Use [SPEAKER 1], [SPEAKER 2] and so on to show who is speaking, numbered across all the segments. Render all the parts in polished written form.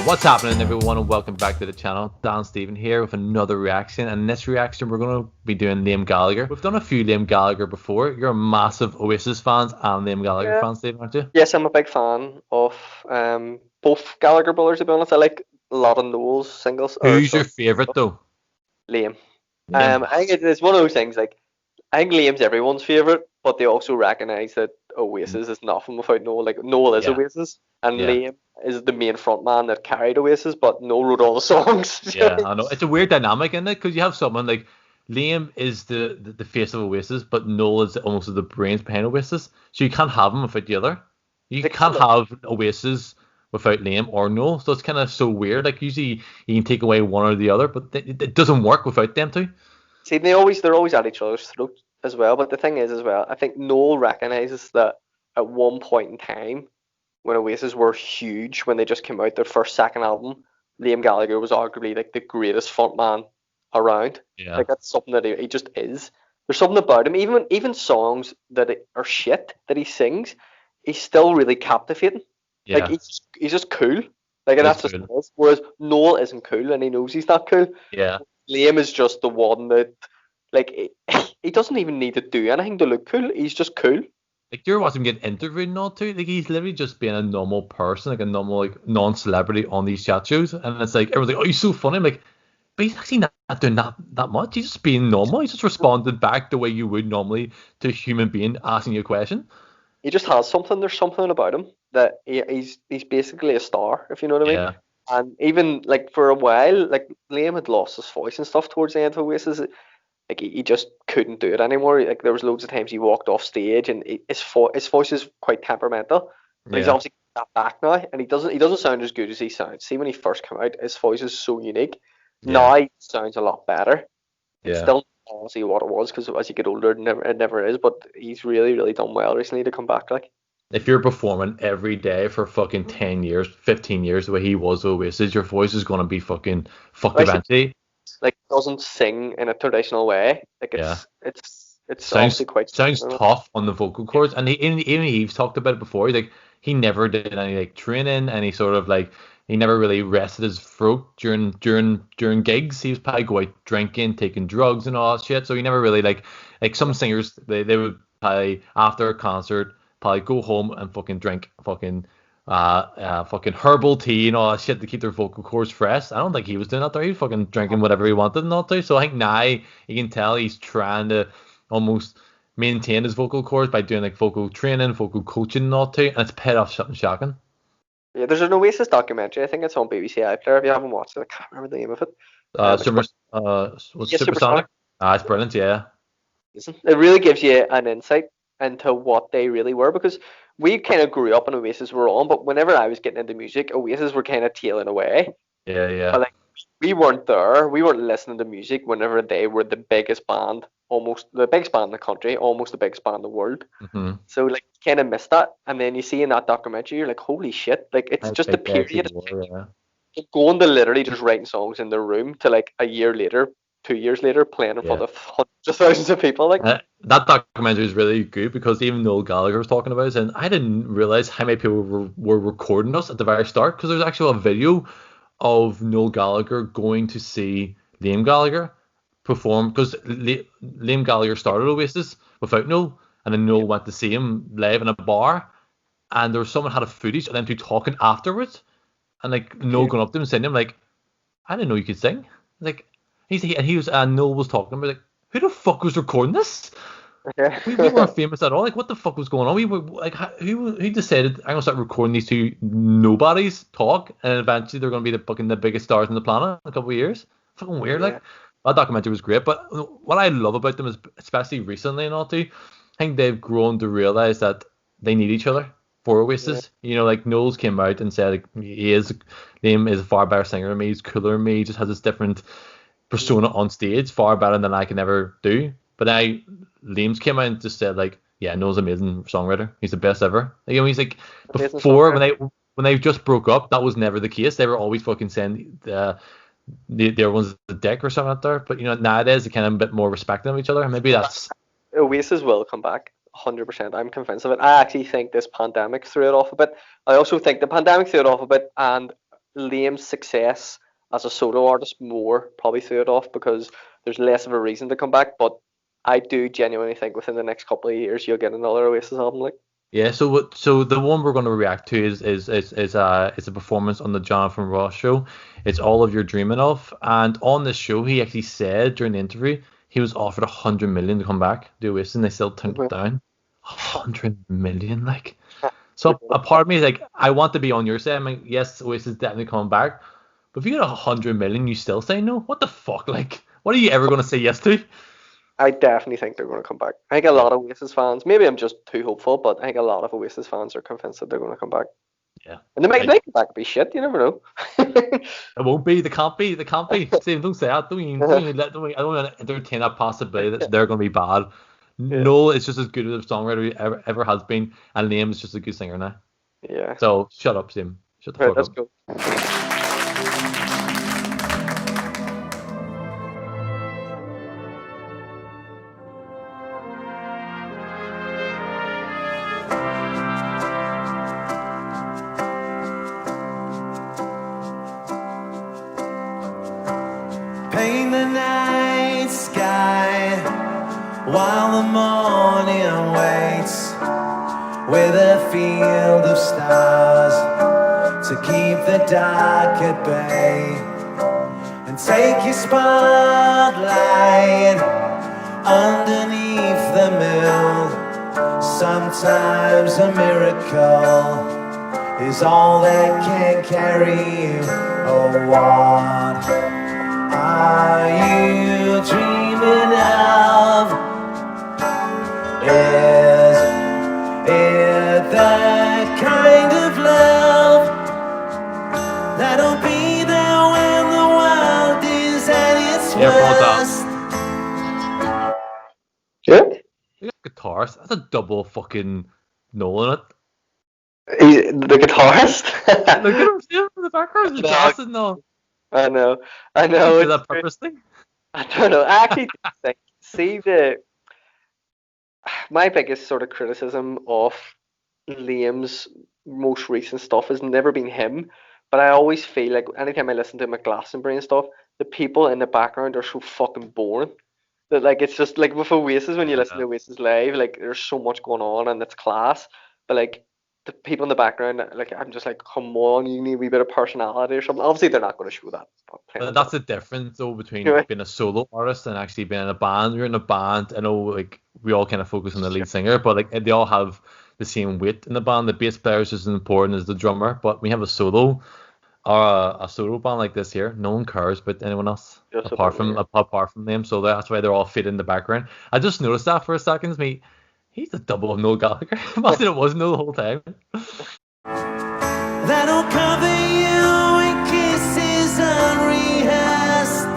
[SPEAKER 1] What's happening, everyone, and welcome back to the channel. Dan Stephen here with another reaction, and in this reaction we're going to be doing Liam Gallagher. We've done a few Liam Gallagher before. You're a massive Oasis fans and Liam Gallagher fan, Stephen, aren't you?
[SPEAKER 2] Yes, I'm a big fan of both Gallagher brothers, to be honest. I like a lot of Noel's singles.
[SPEAKER 1] Who's your favourite though?
[SPEAKER 2] Liam. I think it's one of those things, like, I think Liam's everyone's favourite, but they also recognise that Oasis is nothing without Noel. Like, Noel is Oasis, and Liam is the main front man that carried Oasis, but Noel wrote all the songs.
[SPEAKER 1] Yeah, I know. It's a weird dynamic, isn't it? Because you have someone like Liam is the face of Oasis, but Noel is almost the brains behind Oasis. So you can't have them without the other. You can't have Oasis without Liam or Noel. So it's kind of so weird. Like, usually you can take away one or the other, but it doesn't work without them two.
[SPEAKER 2] See, they're always at each other's throats as well. But the thing is, as well, I think Noel recognises that at one point in time, when Oasis were huge, when they just came out their second album, Liam Gallagher was arguably like the greatest frontman around.
[SPEAKER 1] Yeah.
[SPEAKER 2] Like, that's something that he just is. There's something about him. Even songs that are shit that he sings, he's still really captivating.
[SPEAKER 1] Yeah.
[SPEAKER 2] Like, he's just cool. Like, and that's just what it is. Whereas Noel isn't cool, and he knows he's not cool.
[SPEAKER 1] Yeah.
[SPEAKER 2] Liam is just the one that, like, he doesn't even need to do anything to look cool. He's just cool.
[SPEAKER 1] Like, you're watching him get interviewed and all too. Like, he's literally just being a normal person, like a normal, like, non-celebrity on these chat shows. And it's like, everyone's like, oh, he's so funny. I'm like, but he's actually not doing that much. He's just being normal. He's just responded back the way you would normally to a human being asking you a question.
[SPEAKER 2] He just has something. There's something about him that he's basically a star, if you know what I mean.
[SPEAKER 1] Yeah.
[SPEAKER 2] And even, like, for a while, like, Liam had lost his voice and stuff towards the end of Oasis. Like, he just couldn't do it anymore. Like, there was loads of times he walked off stage, and his voice is quite temperamental. But he's obviously got that back now, and he doesn't sound as good as he sounds. See, when he first came out, his voice is so unique.
[SPEAKER 1] Yeah.
[SPEAKER 2] Now he sounds a lot better. It's
[SPEAKER 1] Yeah.
[SPEAKER 2] still honestly what it was, because as you get older, it never is. But he's really, really done well recently to come back. Like,
[SPEAKER 1] if you're performing every day for fucking 10 years, 15 years, the way he was Oasis, your voice is going to be fucking fucked eventually.
[SPEAKER 2] Like, doesn't sing in a traditional way. Like, it's
[SPEAKER 1] sounds
[SPEAKER 2] quite
[SPEAKER 1] tough on the vocal cords, and even he's talked about it before. Like, he never did any like training, any sort of like, he never really rested his throat during gigs. He was probably go out drinking, taking drugs and all that shit. So he never really like some singers, they would probably after a concert probably go home and fucking drink fucking herbal tea and all that shit to keep their vocal cords fresh. I don't think he was doing that there. He was fucking drinking whatever he wanted not to. So I think now you can tell he's trying to almost maintain his vocal cords by doing like vocal training, vocal coaching and all too, and it's paid off something shocking.
[SPEAKER 2] Yeah, there's an Oasis documentary. I think it's on BBC iPlayer. If you haven't watched it, I can't remember the name of it.
[SPEAKER 1] Supersonic. It's brilliant. Yeah.
[SPEAKER 2] It really gives you an insight into what they really were, because we kind of grew up and Oasis were on, but whenever I was getting into music, Oasis were kind of tailing away.
[SPEAKER 1] Yeah.
[SPEAKER 2] But, like, we weren't there. We weren't listening to music whenever they were the biggest band, almost the biggest band in the country, almost the biggest band in the world.
[SPEAKER 1] Mm-hmm.
[SPEAKER 2] So, like, kind of missed that. And then you see in that documentary, you're like, holy shit! Like, it's just the period. Going to literally just writing songs in their room to, like, a year later, 2 years later, playing in front of hundreds of thousands of people. Like,
[SPEAKER 1] that documentary is really good, because even Noel Gallagher was talking about it, and I didn't realize how many people were recording us at the very start, because there's actually a video of Noel Gallagher going to see Liam Gallagher perform, because Liam Gallagher started Oasis without Noel, and then Noel went to see him live in a bar, and there was someone had a footage of them two talking afterwards, and like Noel going up to him and saying to him like, I didn't know you could sing. Like, Noel was talking about, like, who the fuck was recording this? We weren't famous at all. Like, what the fuck was going on? We were like, who decided I'm gonna start recording these two nobodies talk, and eventually they're gonna be the biggest stars on the planet in a couple of years? Fucking weird. Like, that documentary was great. But what I love about them is, especially recently and all too, I think they've grown to realize that they need each other for Oasis. You know, like, Knowles came out and said, like, Liam is a far better singer than me. He's cooler than me. He just has this different persona on stage, far better than I can ever do. But now Liam's came out and just said, like, yeah, Noel's an amazing songwriter. He's the best ever. Like, you know, he's like, before when they just broke up, that was never the case. They were always fucking saying the other one's a dick or something out there. But, you know, nowadays they kind of a bit more respecting of each other. Maybe that's
[SPEAKER 2] Oasis will come back. 100%. I'm convinced of it. I actually think this pandemic threw it off a bit. I also think the pandemic threw it off a bit, and Liam's success as a solo artist more probably threw it off because there's less of a reason to come back. But I do genuinely think within the next couple of years you'll get another Oasis album. Like,
[SPEAKER 1] Yeah, so the one we're going to react to is a performance on the Jonathan Ross show. It's All of Your Dreaming Of, and on this show he actually said during the interview he was offered 100 million to come back to Oasis, and they still turned it down. 100 million, like. So a part of me is like, I want to be on your side. I'm like, yes, Oasis is definitely coming back, but if you get 100 million, you still say no. What the fuck? Like, what are you ever going to say yes to?
[SPEAKER 2] I definitely think they're going to come back. I think a lot of Oasis fans, maybe I'm just too hopeful, but I think a lot of Oasis fans are convinced that they're going to come back.
[SPEAKER 1] Yeah.
[SPEAKER 2] And they might come back and be shit, you never know.
[SPEAKER 1] It won't be. They can't be. They can't be. Same, don't say that. Don't even I don't want to entertain that possibility that they're going to be bad.
[SPEAKER 2] Yeah.
[SPEAKER 1] Noel is just as good as a songwriter he ever has been, and Liam is just a good singer now.
[SPEAKER 2] Yeah.
[SPEAKER 1] So shut up, Sim. Shut the
[SPEAKER 2] Right,
[SPEAKER 1] fuck
[SPEAKER 2] let's
[SPEAKER 1] up.
[SPEAKER 2] go.
[SPEAKER 3] Paint the night sky while the morning waits with a field of stars to keep the dark at bay, and take your spotlight underneath the moon. Sometimes a miracle is all that can carry you. Oh, what are you dreaming of? Is it the kind of love that'll be there when the world is at its worst?
[SPEAKER 2] Yeah.
[SPEAKER 1] You got guitars. That's a double fucking Noel in it.
[SPEAKER 2] He's the guitarist.
[SPEAKER 1] Look at him, Sim, in the background. He's dancing now.
[SPEAKER 2] I know.
[SPEAKER 1] He did
[SPEAKER 2] It's
[SPEAKER 1] that purposely.
[SPEAKER 2] I don't know. I actually think, see my biggest sort of criticism of Liam's most recent stuff has never been him, but I always feel like anytime I listen to him at Glastonbury and stuff, the people in the background are so fucking boring. That like it's just like with Oasis when you listen to Oasis live, like there's so much going on and it's class, but like the people in the background, like I'm just like, come on, you need a wee bit of personality or something. Obviously, they're not going to show that.
[SPEAKER 1] But that's the difference, though, between
[SPEAKER 2] Right.
[SPEAKER 1] being a solo artist and actually being in a band. You're in a band, I know, like we all kind of focus on the lead singer, but like they all have the same weight in the band. The bass player is just as important as the drummer, but we have a solo or a solo band like this here. No one cares about anyone else
[SPEAKER 2] Just
[SPEAKER 1] apart
[SPEAKER 2] about
[SPEAKER 1] from them. So that's why they're all fit in the background. I just noticed that for a second. He's the double of Noel Gallagher. Imagine it was Noel the whole time.
[SPEAKER 3] That'll cover you in kisses unrehearsed.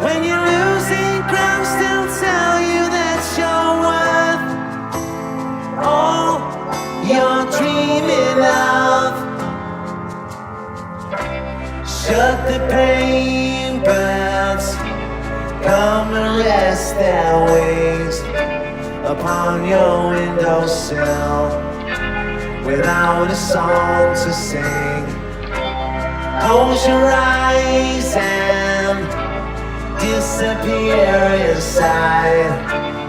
[SPEAKER 3] When you're losing ground, still tell you that you're worth all you're dreaming of. Shut the pain birds, come and rest their wings upon your windowsill without a song to sing. Close your eyes and disappear inside.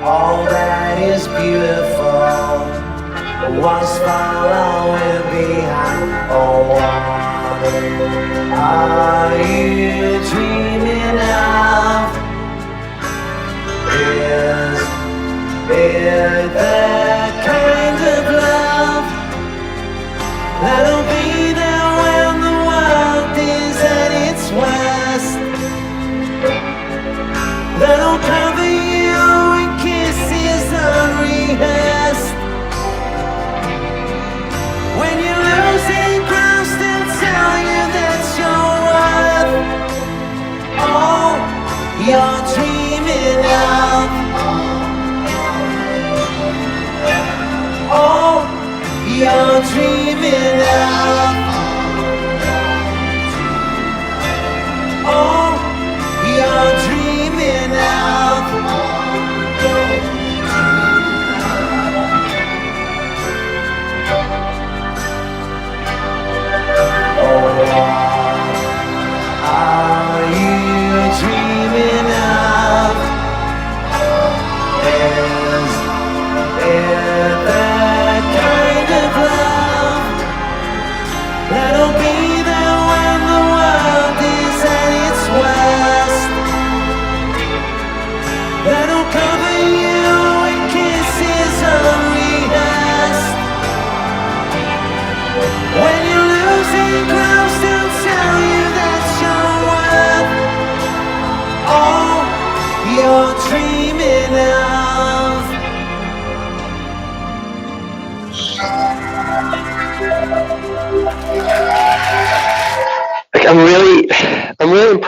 [SPEAKER 3] All that is beautiful was following behind. Oh, what are you dreaming of? Is it the kind of love that'll be there when the world is at its worst? That'll cover you in kisses unrehearsed. When you're losing ground, still tell you that you're worth all you're dreaming of. All you're dreaming of. All you're dreaming of.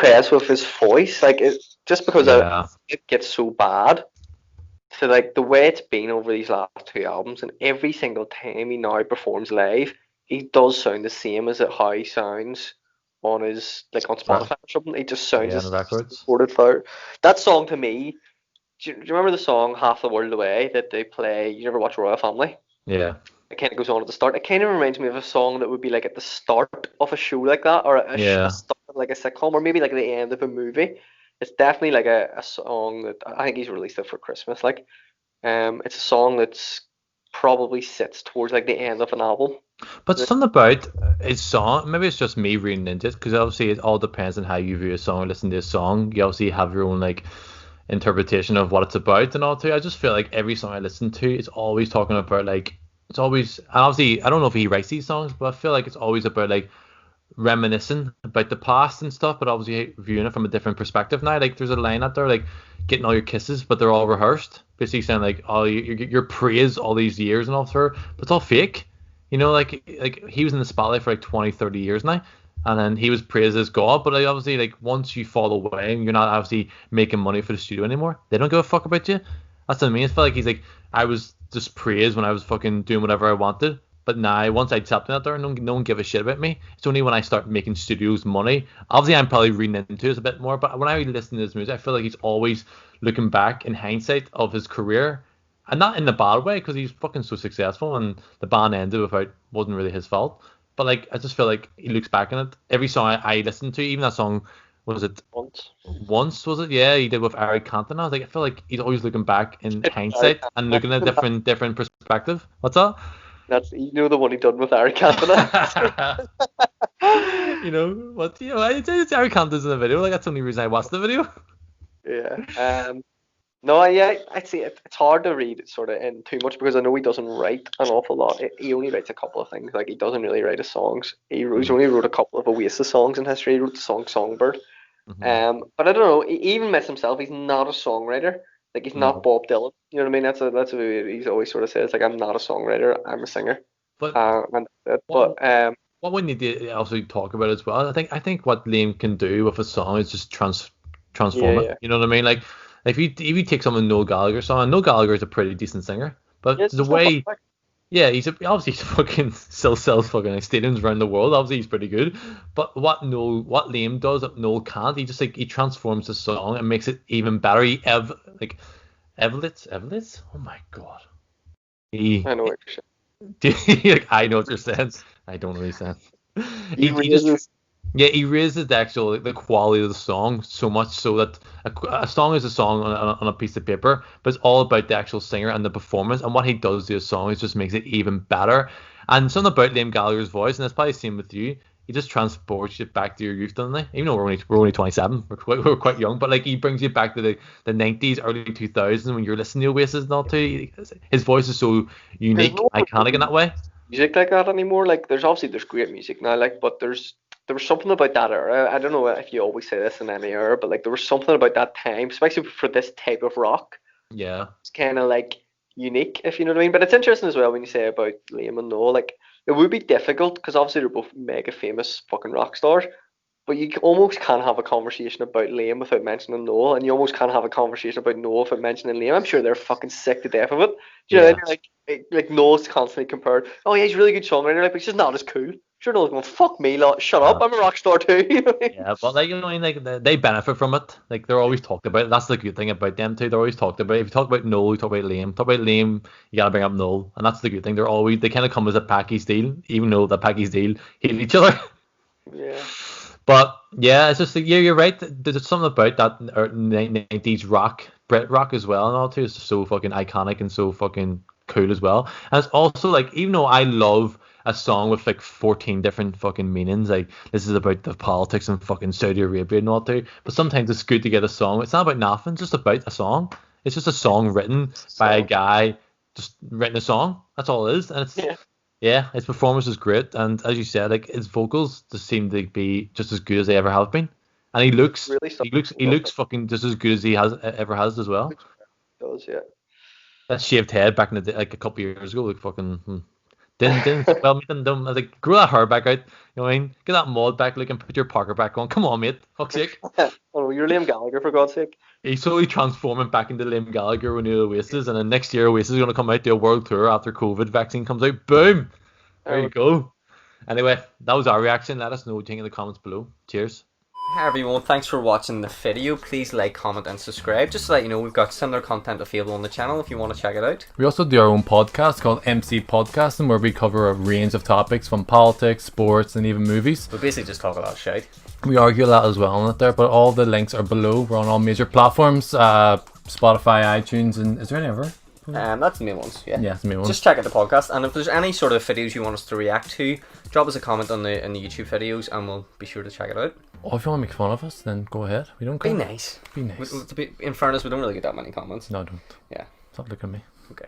[SPEAKER 2] impressed with his voice. Like just because
[SPEAKER 1] Yeah.
[SPEAKER 2] it gets so bad. So like the way it's been over these last two albums, and every single time he now performs live, he does sound the same as how he sounds on his like on
[SPEAKER 1] Right.
[SPEAKER 2] Spotify or something. He just sounds
[SPEAKER 1] Yeah,
[SPEAKER 2] as
[SPEAKER 1] the records.
[SPEAKER 2] recorded for that song to me. Do you remember the song "Half the World Away" that they play? You ever watch Royal Family?
[SPEAKER 1] Yeah.
[SPEAKER 2] It kind of goes on at the start. It kind of reminds me of a song that would be like at the start of a show like that, or a
[SPEAKER 1] Yeah.
[SPEAKER 2] start of like a sitcom, or maybe like the end of a movie. It's definitely like a song that I think he's released it for Christmas. Like, it's a song that's probably sits towards like the end of an album.
[SPEAKER 1] But something about his song, maybe it's just me reading into it, because obviously it all depends on how you view a song, listen to a song. You obviously have your own like interpretation of what it's about and all too. I just feel like every song I listen to, it's always talking about like it's always, and obviously I don't know if he writes these songs, but I feel like it's always about like reminiscing about the past and stuff, but obviously viewing it from a different perspective now. Like there's a line out there like getting all your kisses, but they're all rehearsed. Basically saying like, oh, you're praised all these years and all through, but it's all fake. You know, like he was in the spotlight for like 20, 30 years now, and then he was praised as God. But like, obviously, like once you fall away and you're not obviously making money for the studio anymore, they don't give a fuck about you. That's what I mean. I feel like he's like, I was just praised when I was fucking doing whatever I wanted. But now, once I accept that there, no one give a shit about me. It's only when I start making studios money. Obviously, I'm probably reading into it a bit more. But when I listen to his music, I feel like he's always looking back in hindsight of his career, and not in the bad way, because he's fucking so successful, and the band ended without wasn't really his fault. But like, I just feel like he looks back on it. Every song I listen to, even that song, was it once? Was it? Yeah, he did with Eric Cantona. I was like, I feel like he's always looking back in hindsight and looking at different perspective. What's that?
[SPEAKER 2] That's the one he done with Eric Cantona.
[SPEAKER 1] You know what? You know, it's Eric Cantona's in the video. Like that's the only reason I watched the video.
[SPEAKER 2] Yeah. No, yeah, I'd say it's hard to read sort of in too much because I know he doesn't write an awful lot. He only writes a couple of things. Like he doesn't really write his songs. He's only wrote a couple of Oasis songs in history. He wrote the song Songbird. But I don't know. He even admits himself he's not a songwriter. Like he's not Bob Dylan. You know what I mean? That's what he's always sort of says. Like I'm not a songwriter. I'm a singer.
[SPEAKER 1] But what we need to also talk about as well, I think what Liam can do with a song is just transform it. You know what I mean? Like if you take some of Noel Gallagher's song, Noel Gallagher is a pretty decent singer, but the way, he's obviously fucking still sells fucking stadiums around the world. Obviously he's pretty good, but what Liam does that Noel can't, he just like he transforms the song and makes it even better. He elevates. Oh my god.
[SPEAKER 2] I know what you're saying.
[SPEAKER 1] Like, I know what you're saying. I don't know what he's saying. He raises the quality of the song so much so that a song is a song on a piece of paper, but it's all about the actual singer and the performance. And what he does to a song is just makes it even better. And something about Liam Gallagher's voice, and it's probably the same with you. He just transports you back to your youth, doesn't he? Even though we're only 27, we're quite young, but like he brings you back to the 90s, early 2000s when you're listening to Oasis and all too. His voice is so unique, iconic in that way.
[SPEAKER 2] Music like that anymore. Like there's great music now. Like but there was something about that era. I don't know if you always say this in any era, but like there was something about that time, especially for this type of rock.
[SPEAKER 1] Yeah.
[SPEAKER 2] It's kind of like unique, if you know what I mean. But it's interesting as well when you say about Liam and Noel. Like it would be difficult because obviously they're both mega famous fucking rock stars. But you almost can't have a conversation about Liam without mentioning Noel, and you almost can't have a conversation about Noel without mentioning Liam. I'm sure they're fucking sick to death of it. Do you know, like Noel's constantly compared. Oh yeah, he's a really good songwriter, like, but he's just not as cool. Sure, Noel's going, fuck me, lot, shut up, I'm a rock star too. You know?
[SPEAKER 1] Yeah, but like you know, like they benefit from it. Like they're always talked about. That's the good thing about them too. They're always talked about. If you talk about Noel, you talk about Liam. Talk about Liam, you gotta bring up Noel, and that's the good thing. They kind of come as a package deal, even though the package deal hate each other.
[SPEAKER 2] Yeah.
[SPEAKER 1] But yeah, it's just like, yeah, you're right. There's something about that 90s rock, Brit rock as well, and all too. It's so fucking iconic and so fucking cool as well. And it's also like, even though I love a song with like 14 different fucking meanings, like this is about the politics and fucking Saudi Arabia and all too, but sometimes it's good to get a song. It's not about nothing, it's just about a song. It's just a song written by a guy, just written a song. That's all it is. And it's his performance is great, and as you said, like his vocals just seem to be just as good as they ever have been, and he looks fucking just as good as he ever has as well.
[SPEAKER 2] Does, yeah.
[SPEAKER 1] That shaved head back in the day, like a couple of years ago, like fucking Didn't well, mate, didn't. I was like, grow that hair back out. You know what I mean? Get that mold back, like, and put your Parker back on. Come on, mate. Fuck's sake.
[SPEAKER 2] Oh, you're Liam Gallagher, for God's sake.
[SPEAKER 1] He's slowly transforming back into Liam Gallagher when you're Oasis, and then next year Oasis is going to come out, do a world tour after COVID vaccine comes out. Boom! There you go. Anyway, that was our reaction. Let us know what you think in the comments below. Cheers.
[SPEAKER 4] Hi everyone, thanks for watching the video. Please like, comment and subscribe. Just to let you know, we've got similar content available on the channel if you want to check it out.
[SPEAKER 5] We also do our own podcast called MCPodcasting, where we cover a range of topics from politics, sports, and even movies.
[SPEAKER 4] We basically just talk a lot of shit.
[SPEAKER 5] We argue a lot as well on it there, but all the links are below. We're on all major platforms, Spotify, iTunes, and is there any other?
[SPEAKER 4] That's the main ones, yeah.
[SPEAKER 5] Yeah, it's the main ones.
[SPEAKER 4] Just check out the podcast, and if there's any sort of videos you want us to react to, drop us a comment on the YouTube videos, and we'll be sure to check it out.
[SPEAKER 5] Or if you want to make fun of us, then go ahead. We don't care.
[SPEAKER 4] Be nice.
[SPEAKER 5] Be nice.
[SPEAKER 4] In fairness, we don't really get that many comments.
[SPEAKER 5] No, don't.
[SPEAKER 4] Yeah.
[SPEAKER 5] Stop looking at me.
[SPEAKER 4] Okay.